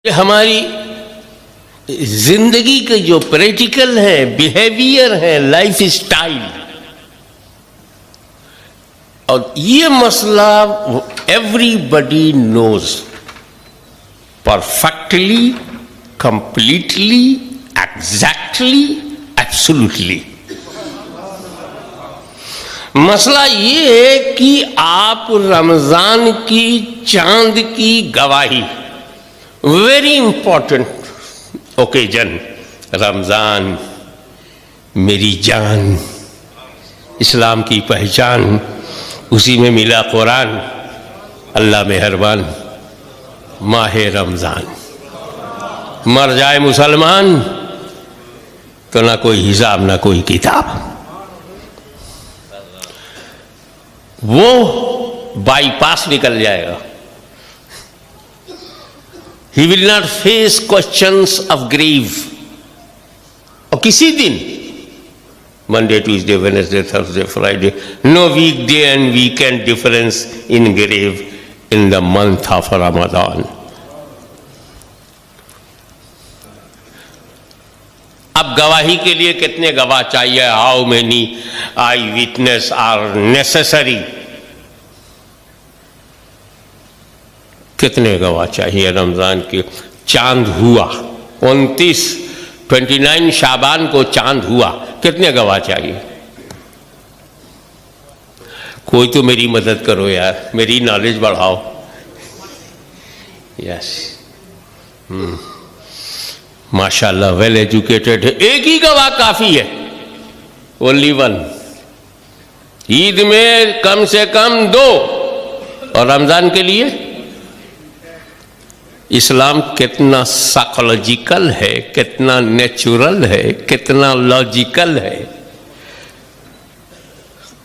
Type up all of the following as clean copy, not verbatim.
हमारी जिंदगी के जो प्रैक्टिकल है, बिहेवियर है, लाइफ स्टाइल, और ये मसला everybody knows perfectly, completely, exactly, absolutely. मसला ये है कि आप रमजान की चांद की गवाही, वेरी इंपॉर्टेंट ओकेजन, रमजान मेरी जान, इस्लाम की पहचान, उसी में मिला कुरान, अल्लाह मेहरबान, माह रमजान। मर जाए मुसलमान तो ना कोई हिसाब ना कोई किताब, वो बाईपास निकल जाएगा। He will not face questions of grave। और किसी दिन, Monday, Tuesday, Wednesday, Thursday, Friday, no weekday and weekend difference in grave in the month of Ramadan। अब गवाही के लिए कितने गवाह चाहिए? How many eye witness are necessary? कितने गवाह चाहिए? रमजान के चांद हुआ 29 शाबान को चांद हुआ, कितने गवाह चाहिए? कोई तो मेरी मदद करो यार, मेरी नॉलेज बढ़ाओ। यस, माशाल्लाह वेल एजुकेटेड है। एक ही गवाह काफी है, ओनली वन। ईद में कम से कम 2, और रमजान के लिए इस्लाम कितना साइकोलॉजिकल है, कितना नेचुरल है, कितना लॉजिकल है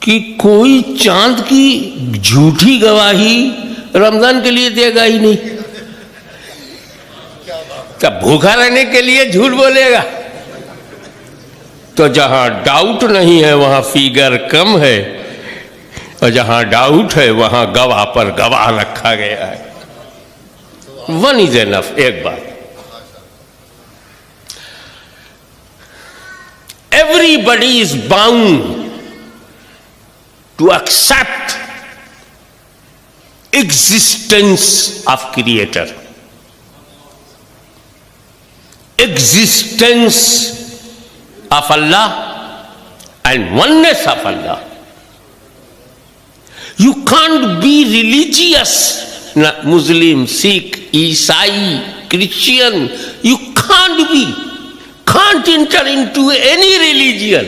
कि कोई चांद की झूठी गवाही रमजान के लिए देगा ही नहीं। क्या भूखा रहने के लिए झूठ बोलेगा? तो जहां डाउट नहीं है वहां फिगर कम है, और जहां डाउट है वहां गवाह पर गवाह रखा गया है। One is enough. एक बात, everybody is bound to accept existence of creator, existence of Allah and oneness of Allah। You can't be religious, Muslim, Sikh, Isai, Christian, you can't enter into any religion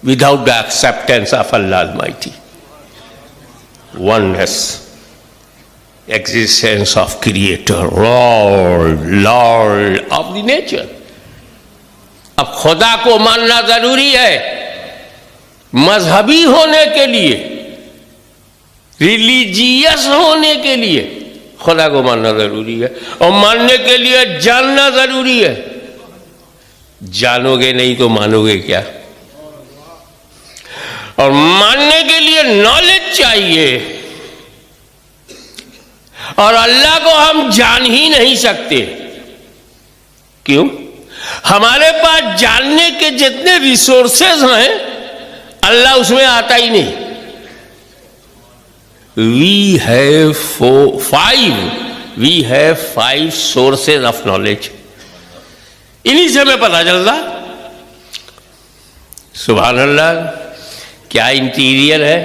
without the acceptance of Allah Almighty, oneness, existence of creator, lord of the nature। अब खुदा को मानना जरूरी है मजहबी होने के लिए, रिलीजियस होने के लिए खुदा को मानना जरूरी है, और मानने के लिए जानना जरूरी है। जानोगे नहीं तो मानोगे क्या? और मानने के लिए नॉलेज चाहिए, और अल्लाह को हम जान ही नहीं सकते। क्यों? हमारे पास जानने के जितने रिसोर्सेज हैं अल्लाह उसमें आता ही नहीं। We have 5 sources of knowledge, इन्हीं से हमें पता चलता। सुभान अल्लाह, क्या इंटीरियर है।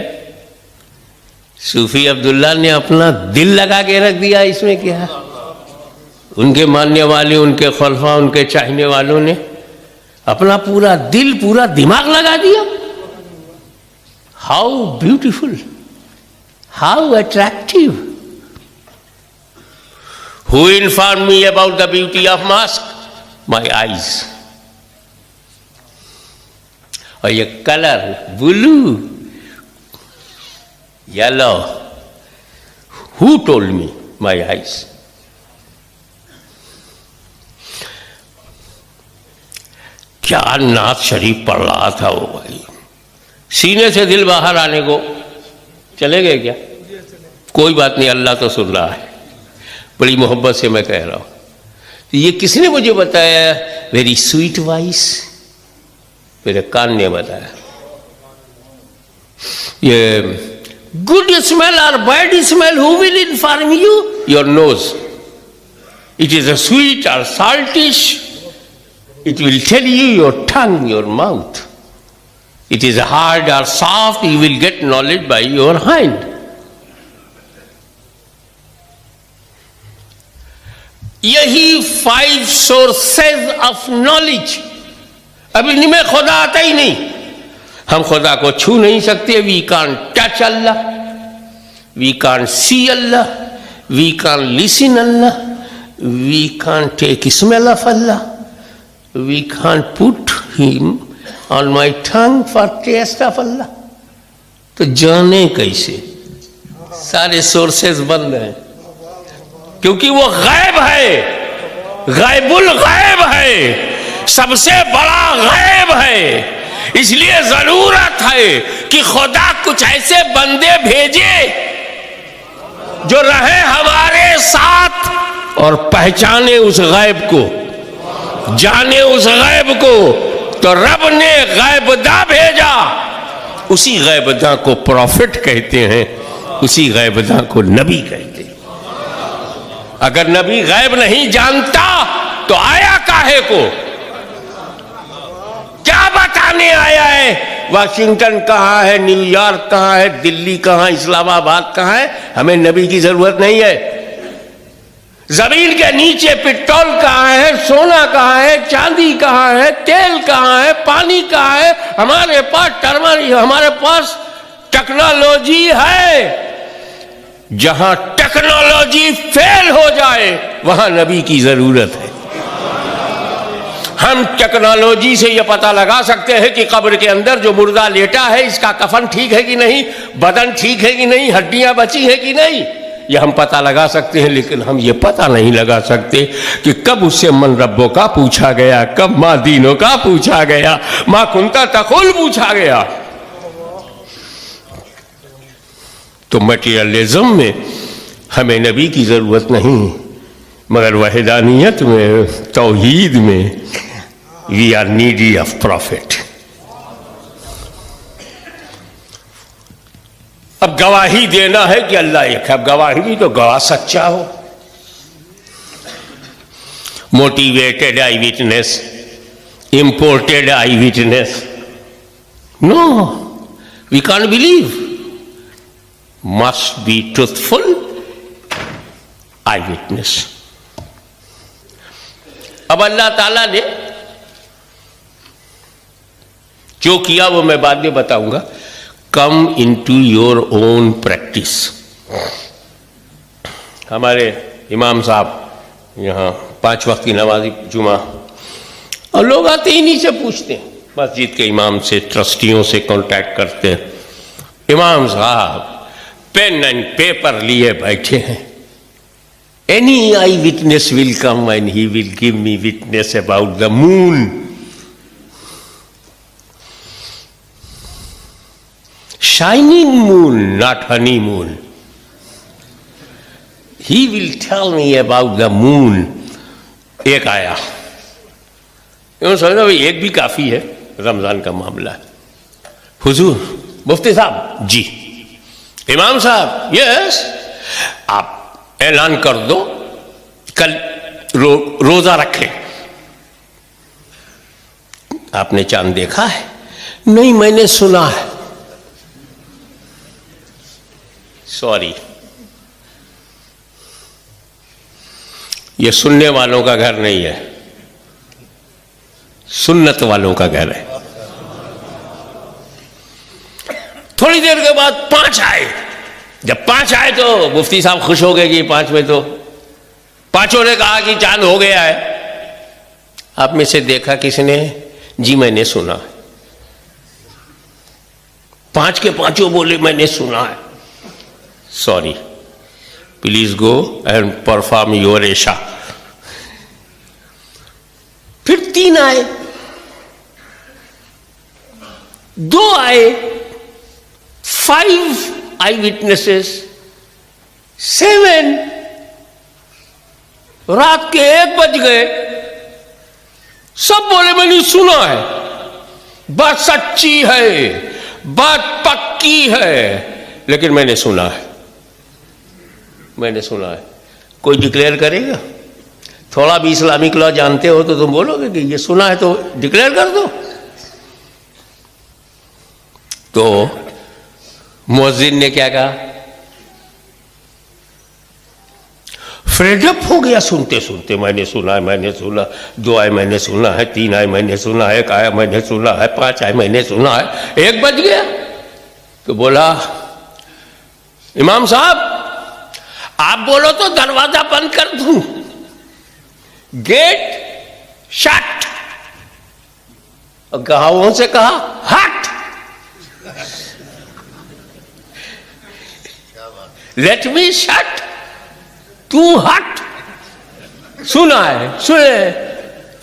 सूफी अब्दुल्ला ने अपना दिल लगा के रख दिया इसमें। क्या उनके मानने वाले, उनके खलफा, उनके चाहने वालों ने अपना पूरा दिल, पूरा दिमाग लगा दिया। How beautiful, how attractive. Who inform me about the beauty of mosque? My eyes. और ये colour blue, yellow, who told me? My eyes। क्या नात शरीफ पढ़ रहा था वो भाई, सीने से दिल बाहर आने को चले गए क्या? कोई बात नहीं, अल्लाह तो सुन रहा है। बड़ी मोहब्बत से मैं कह रहा हूं, ये किसने मुझे बताया? वेरी स्वीट वॉइस, मेरे कान ने बताया। ये good smell or bad smell, who will inform you? Your nose. It is a sweet or saltish, it will tell you your tongue, your mouth. It is hard or soft, you will get knowledge by your hand. यही 5 sources of knowledge। अब इनमें खुदा आता ही नहीं, हम खुदा को छू नहीं सकते। We can't touch Allah, we can't see Allah, we can't listen Allah, we can't take smell of Allah, we can't put him on my tongue for taste of Allah. तो जाने कैसे? सारे सोर्सेज बंद हैं, क्योंकि वो गैब है, गैबुल गैब है, सबसे बड़ा गैब है। इसलिए जरूरत है कि खुदा कुछ ऐसे बंदे भेजे जो रहे हमारे साथ और पहचाने उस गैब को, जाने उस गैब को। तो रब ने गैबदा भेजा, उसी गैबदा को प्रॉफिट कहते हैं, उसी गैबदा को नबी कहते हैं। अगर नबी गैब नहीं जानता तो आया काहे को? क्या बताने आया है? वाशिंगटन कहाँ है, न्यूयॉर्क कहाँ है, दिल्ली कहाँ, इस्लामाबाद कहाँ है? हमें नबी की जरूरत नहीं है। जमीन के नीचे पेट्रोल कहाँ है, सोना कहाँ है, चांदी कहाँ है, तेल कहाँ है, पानी कहाँ है? हमारे पास टर्मरी, हमारे पास टेक्नोलॉजी है। जहां टेक्नोलॉजी फेल हो जाए वहां नबी की जरूरत है। हम टेक्नोलॉजी से यह पता लगा सकते हैं कि कब्र के अंदर जो मुर्दा लेटा है इसका कफन ठीक है कि नहीं, बदन ठीक है कि नहीं, हड्डियां बची है कि नहीं, यह हम पता लगा सकते हैं। लेकिन हम ये पता नहीं लगा सकते कि कब उससे मन रब्बों का पूछा गया, कब माँ दीनों का पूछा गया, माँ कुंता तकुल पूछा गया। तो मटीरियलिज्म में हमें नबी की जरूरत नहीं, मगर वहदानियत में, तौहीद में we are needy of prophet. अब गवाही देना है कि अल्लाह एक है। अब गवाही भी तो गवाह सच्चा हो। Motivated eye witness, imported eye witness, no, we can't believe. must be truthful eyewitness। अब अल्लाह ताला ने जो किया वो मैं बाद में बताऊंगा। Come into your own practice. हमारे इमाम साहब यहाँ 5 वक्त की नमाज़ी जुमा, और लोग आते ही नीचे पूछते हैं, मस्जिद के इमाम से, ट्रस्टियों से कांटेक्ट करते हैं। इमाम साहब पेन एंड पेपर लिए बैठे हैं। Any eye witness will come and he will give me witness about the moon. Shining moon, not honey moon. He will tell me about the moon. एक आया, समझो भाई एक भी काफी है, रमजान का मामला है। हुजूर मुफ्ती साहब जी, इमाम साहब यस, आप ऐलान कर दो कल रोजा रखें। आपने चांद देखा है? नहीं, मैंने सुना है। सॉरी, ये सुनने वालों का घर नहीं है, सुन्नत वालों का घर है। थोड़ी देर के बाद 5 आए। जब 5 आए तो मुफ्ती साहब खुश हो गए कि 5 में तो 5 ने कहा कि चांद हो गया है। आप में से देखा किसने? जी मैंने सुना। 5 के 5 बोले मैंने सुना है। Sorry, please go and perform your Isha. फिर 3 आए, 2 आए, 5 आई विटनेसेस, 7 रात के 1 बज गए, सब बोले मैंने सुना है, बात सच्ची है, बात पक्की है, लेकिन मैंने सुना है, मैंने सुना है। कोई डिक्लेयर करेगा? थोड़ा भी इस्लामिक लॉ जानते हो तो तुम बोलोगे कि ये सुना है तो डिक्लेयर कर दो। तो मुअज्जिन ने क्या कहा? फ्रेडअप हो गया सुनते सुनते, मैंने सुना है, मैंने सुना, 2 आए मैंने सुना है, 3 आए मैंने सुना है, 1 आया मैंने सुना है, 5 आए मैंने सुना है, 1 बज गया। तो बोला इमाम साहब आप बोलो तो दरवाजा बंद कर दूं, गेट शट। और गांवों से कहा हट, लेट मी शट, तू हट। सुना है, सुने,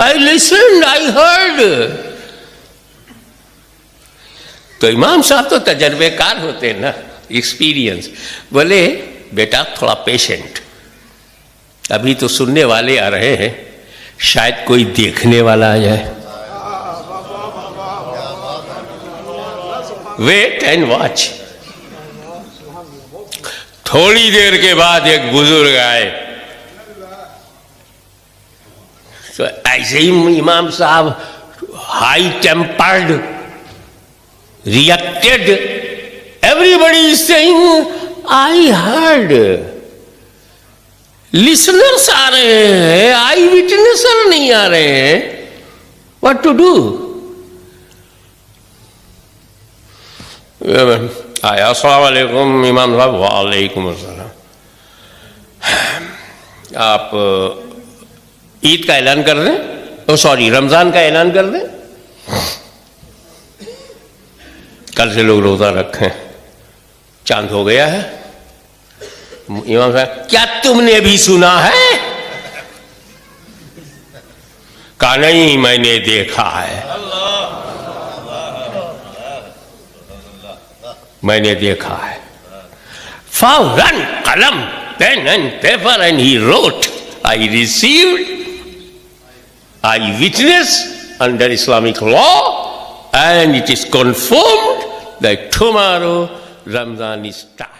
आई लिसन, आई हर्ड। तो इमाम साहब तो तजर्बेकार होते हैं ना, एक्सपीरियंस। बोले बेटा थोड़ा पेशेंट, अभी तो सुनने वाले आ रहे हैं, शायद कोई देखने वाला आ जाए, वेट एंड वॉच। थोड़ी देर के बाद एक बुजुर्ग आए, तो ऐसे ही इमाम साहब high tempered reacted, everybody is saying I heard, listeners आ रहे हैं, आई विटनेसर नहीं आ रहे हैं, व्हाट टू डू? आया अस्सलाम वालेकुम इमाम साहब। वालेकुम अस्सलाम। आप ईद का ऐलान कर दें, ओ सॉरी रमजान का ऐलान कर दें, कल से लोग रोजा रखें, चांद हो गया है। इमाम साहब क्या तुमने भी सुना है? कहा नहीं मैंने देखा है, मैंने देखा है। फौरन कलम, pen and paper and he wrote, I received, eye witness under Islamic law and it is confirmed that tomorrow Ramadan is started.